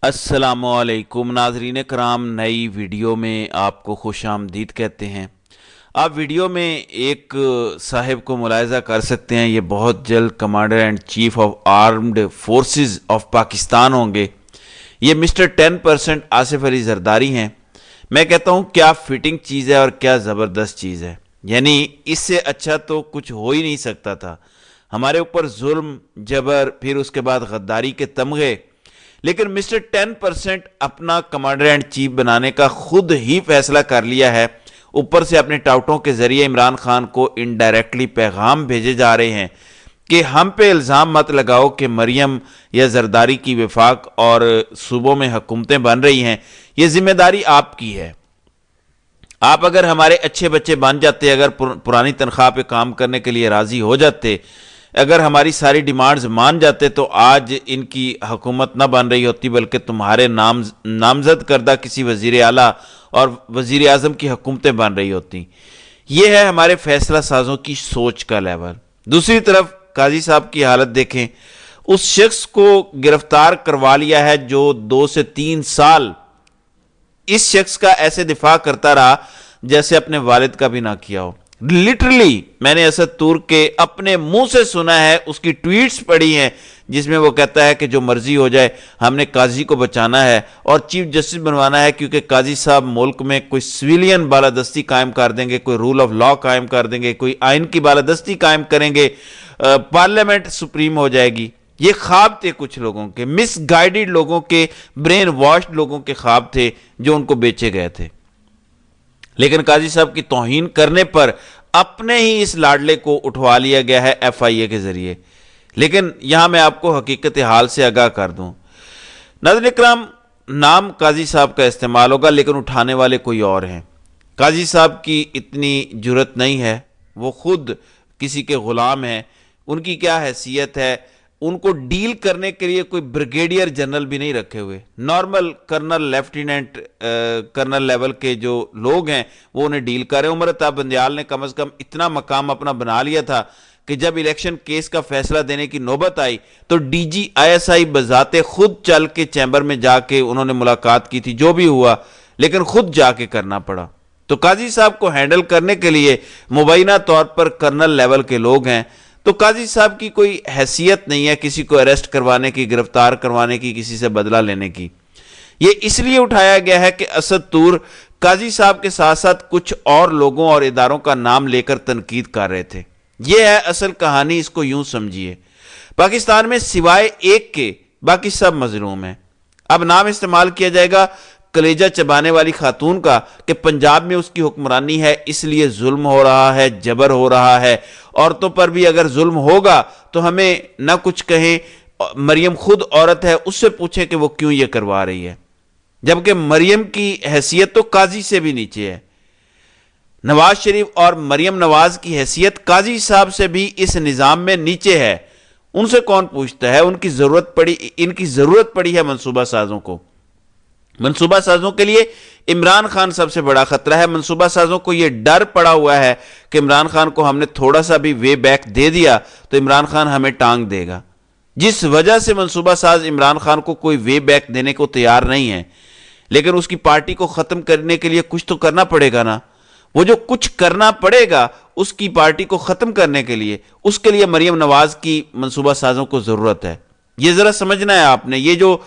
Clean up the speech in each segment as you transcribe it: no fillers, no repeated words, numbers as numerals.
السلام علیکم ناظرین کرام، نئی ویڈیو میں آپ کو خوش آمدید کہتے ہیں۔ آپ ویڈیو میں ایک صاحب کو ملاحظہ کر سکتے ہیں، یہ بہت جلد commander and chief of armed forces of Pakistan ہوں گے۔ یہ مسٹر 10% آصف علی زرداری ہیں۔ میں کہتا ہوں کیا فٹنگ چیز ہے اور کیا زبردست چیز ہے، یعنی اس سے اچھا تو کچھ ہو ہی نہیں سکتا تھا۔ ہمارے اوپر ظلم، جبر، پھر اس کے بعد غداری کے تمغے، لیکن مسٹر 10% اپنا کمانڈر اینڈ چیف بنانے کا خود ہی فیصلہ کر لیا ہے۔ اوپر سے اپنے ٹاؤٹوں کے ذریعے عمران خان کو انڈائریکٹلی پیغام بھیجے جا رہے ہیں کہ ہم پہ الزام مت لگاؤ کہ مریم یا زرداری کی وفاق اور صوبوں میں حکومتیں بن رہی ہیں، یہ ذمہ داری آپ کی ہے۔ آپ اگر ہمارے اچھے بچے بن جاتے، اگر پرانی تنخواہ پہ کام کرنے کے لیے راضی ہو جاتے، اگر ہماری ساری ڈیمانڈز مان جاتے، تو آج ان کی حکومت نہ بن رہی ہوتی، بلکہ تمہارے نامزد کردہ کسی وزیر اعلیٰ اور وزیر اعظم کی حکومتیں بن رہی ہوتی۔ یہ ہے ہمارے فیصلہ سازوں کی سوچ کا لیول۔ دوسری طرف قاضی صاحب کی حالت دیکھیں، اس شخص کو گرفتار کروا لیا ہے جو 2 سے 3 سال اس شخص کا ایسے دفاع کرتا رہا جیسے اپنے والد کا بھی نہ کیا ہو۔ لٹرلی میں نے اسد تور کے اپنے منہ سے سنا ہے، اس کی ٹویٹس پڑھی ہیں جس میں وہ کہتا ہے کہ جو مرضی ہو جائے، ہم نے قاضی کو بچانا ہے اور چیف جسٹس بنوانا ہے، کیونکہ قاضی صاحب ملک میں کوئی سویلین بالادستی قائم کر دیں گے، کوئی رول آف لا قائم کر دیں گے، کوئی آئین کی بالادستی قائم کریں گے، پارلیمنٹ سپریم ہو جائے گی۔ یہ خواب تھے کچھ لوگوں کے، مس گائیڈڈ لوگوں کے، برین واشڈ لوگوں کے خواب تھے جو ان کو بیچے گئے تھے۔ لیکن قاضی صاحب کی توہین کرنے پر اپنے ہی اس لاڈلے کو اٹھوا لیا گیا ہے FIA کے ذریعے۔ لیکن یہاں میں آپ کو حقیقت حال سے آگاہ کر دوں، ناظرین اکرام، نام قاضی صاحب کا استعمال ہوگا لیکن اٹھانے والے کوئی اور ہیں۔ قاضی صاحب کی اتنی جرت نہیں ہے، وہ خود کسی کے غلام ہیں۔ ان کی کیا حیثیت ہے؟ ان کو ڈیل کرنے کے لیے کوئی بریگیڈیئر جنرل بھی نہیں رکھے ہوئے، normal colonel, lieutenant colonel level کے جو لوگ ہیں وہ انہیں ڈیل کر رہے ہیں۔ عمر عطا بندیال نے کم از کم اتنا مقام اپنا بنا لیا تھا کہ جب الیکشن کیس کا فیصلہ دینے کی نوبت آئی تو DG ISI بذات خود چل کے چیمبر میں جا کے انہوں نے ملاقات کی تھی، جو بھی ہوا لیکن خود جا کے کرنا پڑا۔ تو قاضی صاحب کو ہینڈل کرنے کے لیے مبینہ طور پر کرنل لیول کے لوگ ہیں، تو قاضی صاحب کی کوئی حیثیت نہیں ہے کسی کو اریسٹ کروانے کی، گرفتار کروانے کی، کسی سے بدلہ لینے کی۔ یہ اس لیے اٹھایا گیا ہے کہ اسد تور قاضی صاحب کے ساتھ ساتھ کچھ اور لوگوں اور اداروں کا نام لے کر تنقید کر رہے تھے۔ یہ ہے اصل کہانی، اس کو یوں سمجھیے، پاکستان میں سوائے ایک کے باقی سب مظلوم ہیں۔ اب نام استعمال کیا جائے گا کلیجہ چبانے والی خاتون کا کہ پنجاب میں اس کی حکمرانی ہے، اس لیے ظلم ہو رہا ہے، جبر ہو رہا ہے، عورتوں پر بھی اگر ظلم ہوگا تو ہمیں نہ کچھ کہیں۔ مریم خود عورت ہے، اس سے پوچھیں کہ وہ کیوں یہ کروا رہی ہے، جبکہ مریم کی حیثیت تو قاضی سے بھی نیچے ہے۔ نواز شریف اور مریم نواز کی حیثیت قاضی صاحب سے بھی اس نظام میں نیچے ہے۔ ان سے کون پوچھتا ہے؟ ان کی ضرورت پڑی ہے منصوبہ سازوں کو۔ منصوبہ سازوں کے لیے عمران خان سب سے بڑا خطرہ ہے۔ منصوبہ سازوں کو یہ ڈر پڑا ہوا ہے کہ عمران خان کو ہم نے تھوڑا سا بھی وے بیک دے دیا تو عمران خان ہمیں ٹانگ دے گا، جس وجہ سے منصوبہ ساز عمران خان کو کوئی وے بیک دینے کو تیار نہیں ہے۔ لیکن اس کی پارٹی کو ختم کرنے کے لیے کچھ تو کرنا پڑے گا نا۔ وہ جو کچھ کرنا پڑے گا اس کی پارٹی کو ختم کرنے کے لیے، اس کے لیے مریم نواز کی منصوبہ سازوں کو ضرورت ہے۔ یہ ذرا سمجھنا ہے آپ نے، یہ جو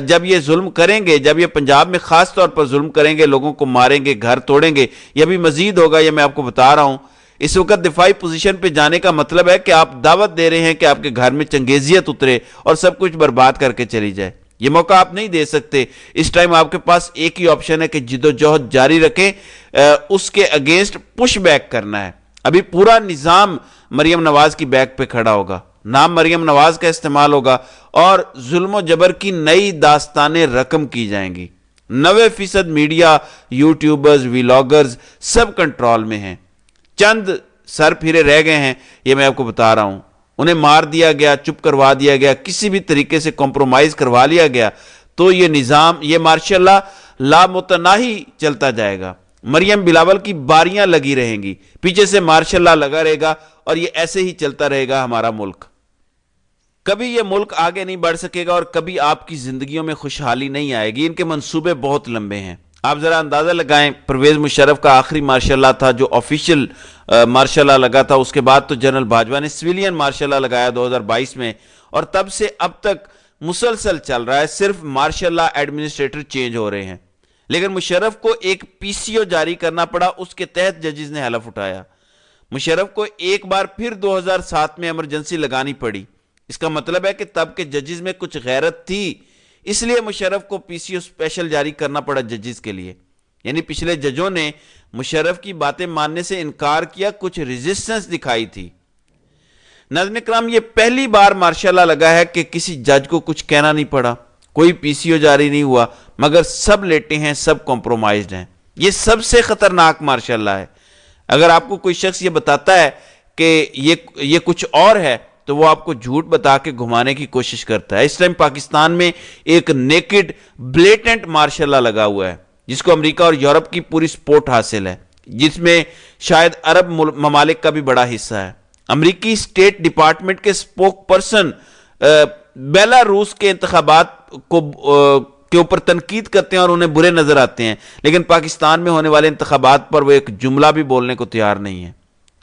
جب یہ ظلم کریں گے، جب یہ پنجاب میں خاص طور پر ظلم کریں گے، لوگوں کو ماریں گے، گھر توڑیں گے، یہ بھی مزید ہوگا، یہ میں آپ کو بتا رہا ہوں۔ اس وقت دفاعی پوزیشن پہ جانے کا مطلب ہے کہ آپ دعوت دے رہے ہیں کہ آپ کے گھر میں چنگیزیت اترے اور سب کچھ برباد کر کے چلی جائے۔ یہ موقع آپ نہیں دے سکتے۔ اس ٹائم آپ کے پاس ایک ہی آپشن ہے کہ جد و جہد جاری رکھیں، اس کے اگینسٹ پش بیک کرنا ہے۔ ابھی پورا نظام مریم نواز کی بیک پہ کھڑا ہوگا، نام مریم نواز کا استعمال ہوگا اور ظلم و جبر کی نئی داستانیں رقم کی جائیں گی۔ 90% میڈیا، یوٹیوبرز، ویلاگرز سب کنٹرول میں ہیں۔ چند سر پھرے رہ گئے ہیں، یہ میں آپ کو بتا رہا ہوں۔ انہیں مار دیا گیا، چپ کروا دیا گیا، کسی بھی طریقے سے کمپرومائز کروا لیا گیا تو یہ نظام، یہ ماشاء اللہ لامتناہی چلتا جائے گا۔ مریم بلاول کی باریاں لگی رہیں گی، پیچھے سے ماشاء اللہ لگا رہے گا اور یہ ایسے ہی چلتا رہے گا ہمارا ملک۔ کبھی یہ ملک آگے نہیں بڑھ سکے گا اور کبھی آپ کی زندگیوں میں خوشحالی نہیں آئے گی. ان کے منصوبے بہت لمبے ہیں. آپ ذرا اندازہ لگائیں, پرویز مشرف کا آخری مارشل لا تھا جو آفیشیل مارشل لا لگا تھا, اس کے بعد تو جنرل باجوہ نے سویلین مارشل لا لگایا 2022 میں, اور تب سے اب تک مسلسل چل رہا ہے. صرف مارشل لا ایڈمنسٹریٹر چینج ہو رہے ہیں, لیکن مشرف کو ایک پی سی او جاری کرنا پڑا, اس کے تحت ججز نے حلف اٹھایا. مشرف کو ایک بار پھر 2007 میں ایمرجنسی لگانی پڑی. اس کا مطلب ہے کہ تب کے ججز میں کچھ غیرت تھی, اس لیے مشرف کو پی سی او اسپیشل جاری کرنا پڑا ججز کے لیے. یعنی پچھلے ججوں نے مشرف کی باتیں ماننے سے انکار کیا, کچھ ریزسٹنس دکھائی تھی. ناظرین کرام, یہ پہلی بار مارشل لا لگا ہے کہ کسی جج کو کچھ کہنا نہیں پڑا, کوئی پی سی او جاری نہیں ہوا, مگر سب لیٹے ہیں, سب کمپرومائزڈ ہیں. یہ سب سے خطرناک مارشل لا ہے. اگر آپ کو کوئی شخص یہ بتاتا ہے کہ یہ کچھ اور ہے تو وہ آپ کو جھوٹ بتا کے گھمانے کی کوشش کرتا ہے. اس ٹائم پاکستان میں ایک نیکڈ بلیٹنٹ مارشل لا لگا ہوا ہے جس کو امریکہ اور یورپ کی پوری سپورٹ حاصل ہے, جس میں شاید عرب ممالک کا بھی بڑا حصہ ہے. امریکی اسٹیٹ ڈپارٹمنٹ کے سپوک پرسن بیلاروس کے انتخابات کے اوپر تنقید کرتے ہیں اور انہیں برے نظر آتے ہیں, لیکن پاکستان میں ہونے والے انتخابات پر وہ ایک جملہ بھی بولنے کو تیار نہیں ہے.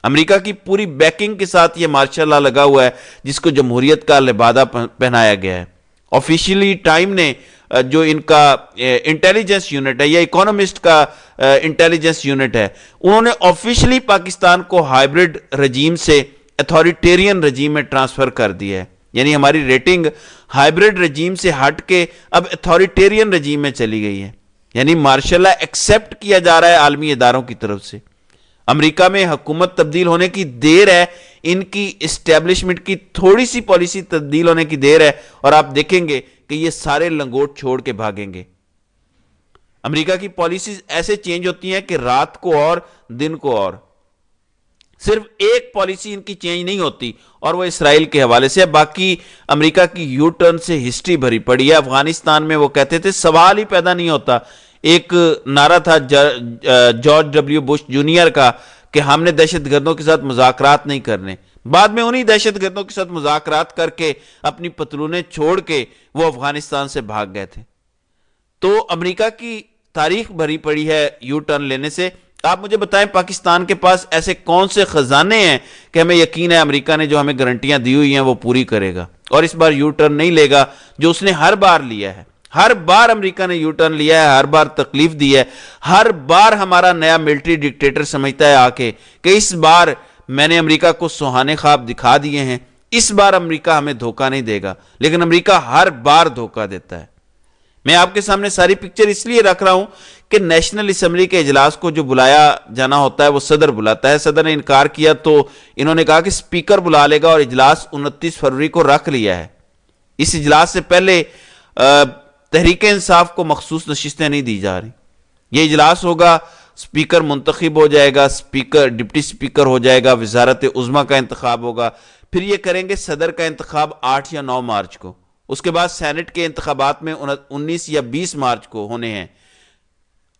امریکہ کی پوری بیکنگ کے ساتھ یہ مارشل لا لگا ہوا ہے جس کو جمہوریت کا لبادہ پہنایا گیا ہے. آفیشیلی ٹائم نے جو ان کا انٹیلیجنس یونٹ ہے یا اکانومسٹ کا انٹیلیجنس یونٹ ہے, انہوں نے آفیشیلی پاکستان کو ہائیبرڈ رجیم سے اتھارٹیرین رجیم میں ٹرانسفر کر دیا ہے. یعنی ہماری ریٹنگ ہائیبرڈ رجیم سے ہٹ کے اب اتھارٹیرین رجیم میں چلی گئی ہے. یعنی مارشل لا ایکسیپٹ کیا جا رہا ہے عالمی اداروں کی طرف سے. امریکہ میں حکومت تبدیل ہونے کی دیر ہے, ان کی اسٹیبلشمنٹ کی تھوڑی سی پالیسی تبدیل ہونے کی دیر ہے, اور آپ دیکھیں گے کہ یہ سارے لنگوٹ چھوڑ کے بھاگیں گے. امریکہ کی پالیسیز ایسے چینج ہوتی ہیں کہ رات کو اور دن کو اور. صرف ایک پالیسی ان کی چینج نہیں ہوتی اور وہ اسرائیل کے حوالے سے. باقی امریکہ کی یو ٹرن سے ہسٹری بھری پڑی ہے. افغانستان میں وہ کہتے تھے سوال ہی پیدا نہیں ہوتا. ایک نعرہ تھا جارج ڈبلیو بش جونیئر کا کہ ہم نے دہشت گردوں کے ساتھ مذاکرات نہیں کرنے. بعد میں انہی دہشت گردوں کے ساتھ مذاکرات کر کے اپنی پتلونیں چھوڑ کے وہ افغانستان سے بھاگ گئے تھے. تو امریکہ کی تاریخ بھری پڑی ہے یو ٹرن لینے سے. آپ مجھے بتائیں پاکستان کے پاس ایسے کون سے خزانے ہیں کہ ہمیں یقین ہے امریکہ نے جو ہمیں گارنٹیاں دی ہوئی ہیں وہ پوری کرے گا اور اس بار یو ٹرن نہیں لے گا جو اس نے ہر بار لیا ہے. ہر بار امریکہ نے یو ٹرن لیا ہے, ہر بار تکلیف دی ہے, ہر بار ہمارا نیا ملٹری ڈکٹیٹر سمجھتا ہے آ کے کہ اس بار میں نے امریکہ کو سہانے خواب دکھا دیے ہیں, اس بار امریکہ ہمیں دھوکہ نہیں دے گا. لیکن امریکہ ہر بار دھوکہ دیتا ہے. میں آپ کے سامنے ساری پکچر اس لیے رکھ رہا ہوں کہ نیشنل اسمبلی کے اجلاس کو جو بلایا جانا ہوتا ہے وہ صدر بلاتا ہے. صدر نے انکار کیا تو انہوں نے کہا کہ سپیکر بلا لے گا, اور اجلاس 29 فروری کو رکھ لیا ہے. اس اجلاس سے پہلے تحریک انصاف کو مخصوص نشستیں نہیں دی جا رہی. یہ اجلاس ہوگا, سپیکر منتخب ہو جائے گا, سپیکر ڈپٹی سپیکر ہو جائے گا, وزارت عظمیٰ کا انتخاب ہوگا, پھر یہ کریں گے صدر کا انتخاب 8 یا 9 مارچ کو. اس کے بعد سینٹ کے انتخابات میں 19 یا 20 مارچ کو ہونے ہیں.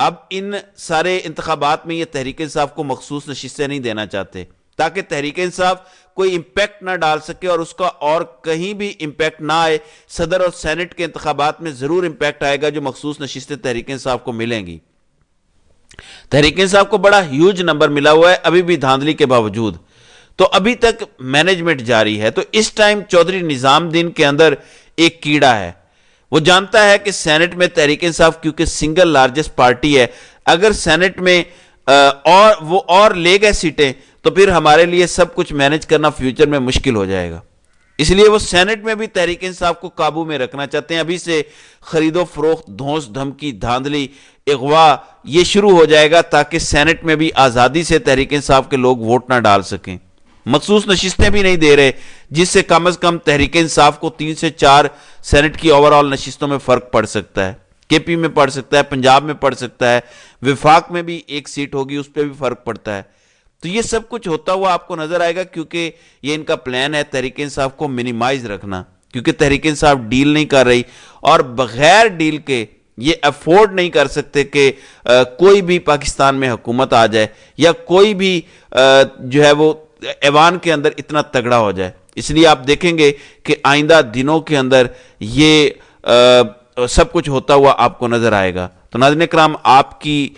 اب ان سارے انتخابات میں یہ تحریک انصاف کو مخصوص نشستیں نہیں دینا چاہتے تاکہ تحریک انصاف کوئی امپیکٹ نہ ڈال سکے اور اس کا اور کہیں بھی امپیکٹ نہ آئے. صدر اور سینٹ کے انتخابات میں ضرور امپیکٹ آئے گا جو مخصوص نشستیں تحریک انصاف کو ملیں گی. تحریک انصاف کو بڑا ہیوج نمبر ملا ہوا ہے ابھی بھی دھاندلی کے باوجود. تو ابھی تک مینجمنٹ جاری ہے. تو اس ٹائم چودھری نظام الدین کے اندر ایک کیڑا ہے. وہ جانتا ہے کہ سینٹ میں تحریک انصاف کیونکہ سنگل لارجسٹ پارٹی ہے, اگر سینٹ میں اور لے گئے سیٹیں تو پھر ہمارے لیے سب کچھ مینج کرنا فیوچر میں مشکل ہو جائے گا. اس لیے وہ سینٹ میں بھی تحریک انصاف کو قابو میں رکھنا چاہتے ہیں. ابھی سے خرید و فروخت, دھونس دھمکی, دھاندلی, اغوا یہ شروع ہو جائے گا تاکہ سینٹ میں بھی آزادی سے تحریک انصاف کے لوگ ووٹ نہ ڈال سکیں. مخصوص نشستیں بھی نہیں دے رہے جس سے کم از کم تحریک انصاف کو 3 سے 4 سینٹ کی اوور آل نشستوں میں فرق پڑ سکتا ہے. کے پی میں پڑ سکتا ہے, پنجاب میں پڑ سکتا ہے, وفاق میں بھی ایک سیٹ ہوگی اس پہ بھی فرق پڑتا ہے. تو یہ سب کچھ ہوتا ہوا آپ کو نظر آئے گا کیونکہ یہ ان کا پلان ہے تحریک انصاف کو منیمائز رکھنا, کیونکہ تحریک انصاف ڈیل نہیں کر رہی اور بغیر ڈیل کے یہ افورڈ نہیں کر سکتے کہ کوئی بھی پاکستان میں حکومت آ جائے یا کوئی بھی جو ہے وہ ایوان کے اندر اتنا تگڑا ہو جائے. اس لیے آپ دیکھیں گے کہ آئندہ دنوں کے اندر یہ سب کچھ ہوتا ہوا آپ کو نظر آئے گا۔ تو ناظرین کرام، آپ کی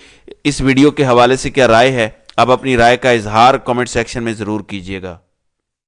اس ویڈیو کے حوالے سے کیا رائے ہے؟ آپ اپنی رائے کا اظہار کمنٹ سیکشن میں ضرور کیجئے گا۔